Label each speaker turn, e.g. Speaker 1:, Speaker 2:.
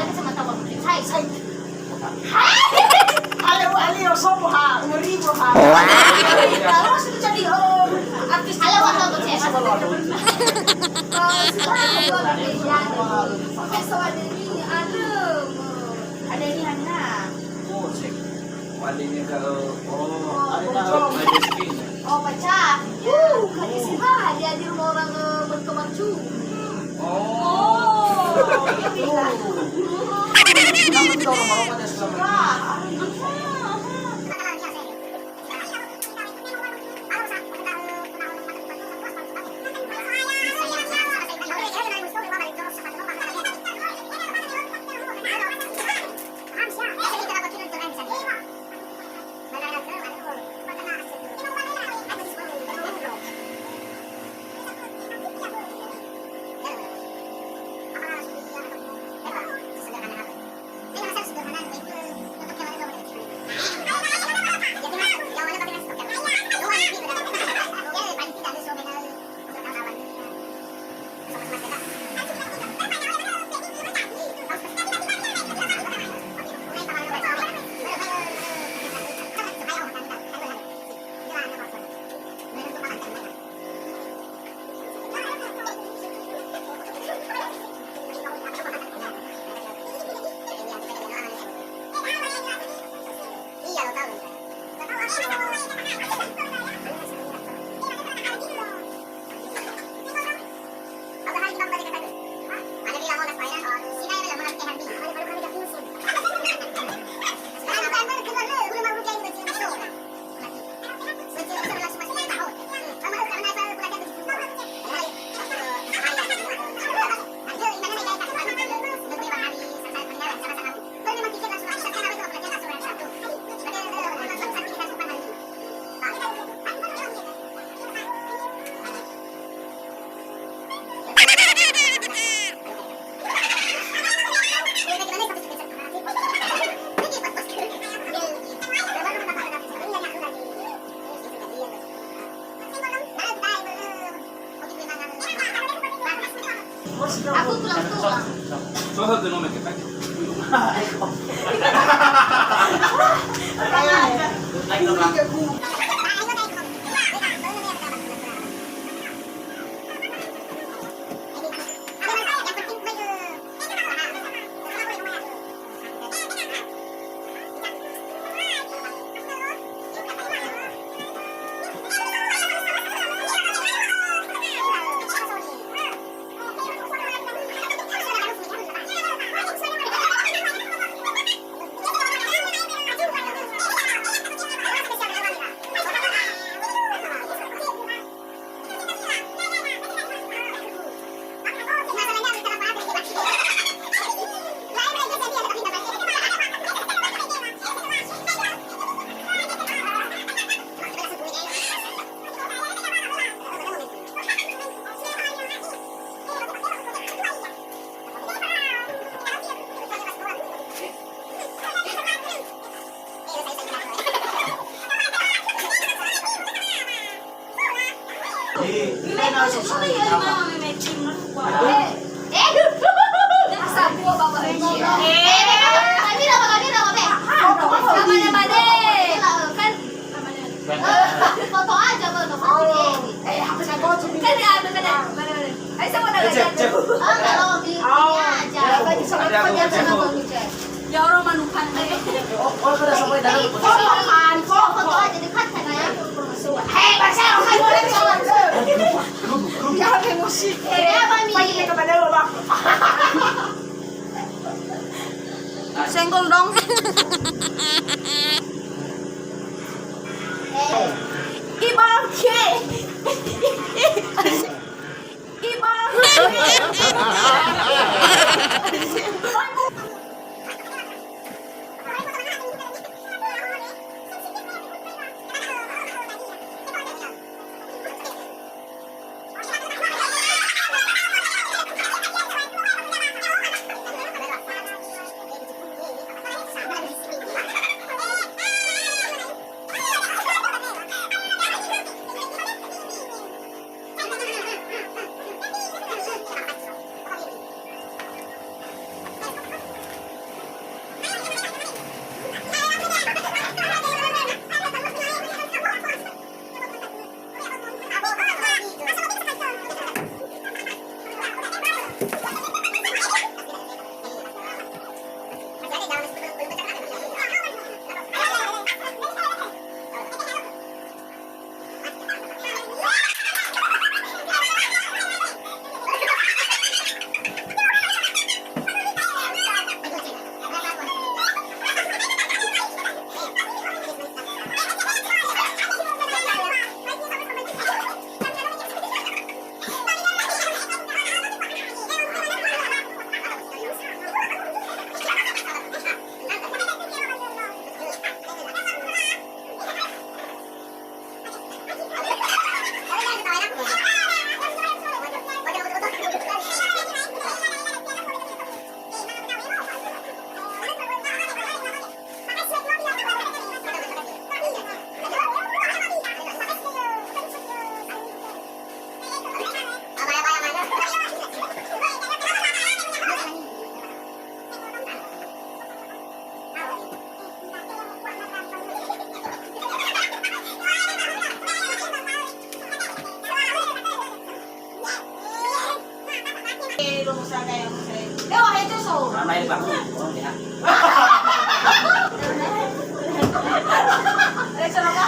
Speaker 1: Alin sa mata mo? Hay!
Speaker 2: Ay! Aliw, sobo ha! Umuribo ha! Ano sila siya di artist?
Speaker 1: Alam mo ito, Chef.
Speaker 2: Ada ni Hana.
Speaker 3: Oh, check. Wali niya ka, ano na,
Speaker 2: Bujong.
Speaker 3: may skin.
Speaker 1: Oh, pacha. Kali si ba? Dia di rumah orang berkemancu.
Speaker 3: Oh. Kamu tidak orang Maroko ada selama.
Speaker 1: Aku tulang-tulang.
Speaker 3: Soalnya tuh nomor kita. Like the black.
Speaker 1: Foto aja baru
Speaker 2: Aku sagot sini.
Speaker 1: kan ada ay sa mo na
Speaker 3: Check, check.
Speaker 1: kalau di aja
Speaker 2: Pwede sa
Speaker 3: Ada ako, check ko.
Speaker 1: Yoro manukan na
Speaker 3: Oh, kada sabay dalam ko.
Speaker 1: foto aja dekat sana ya hey basa okay mo lang sa
Speaker 2: Biar ke musik.
Speaker 1: Kaya ba, Mi?
Speaker 2: Pwede ka ba daw ba?
Speaker 1: senggol dong
Speaker 2: Ibang ke. Ibang. Pero mo sa kaya mo sa. Ewa, ito so.
Speaker 3: May ba? Oh, diha.
Speaker 2: Ay, sarap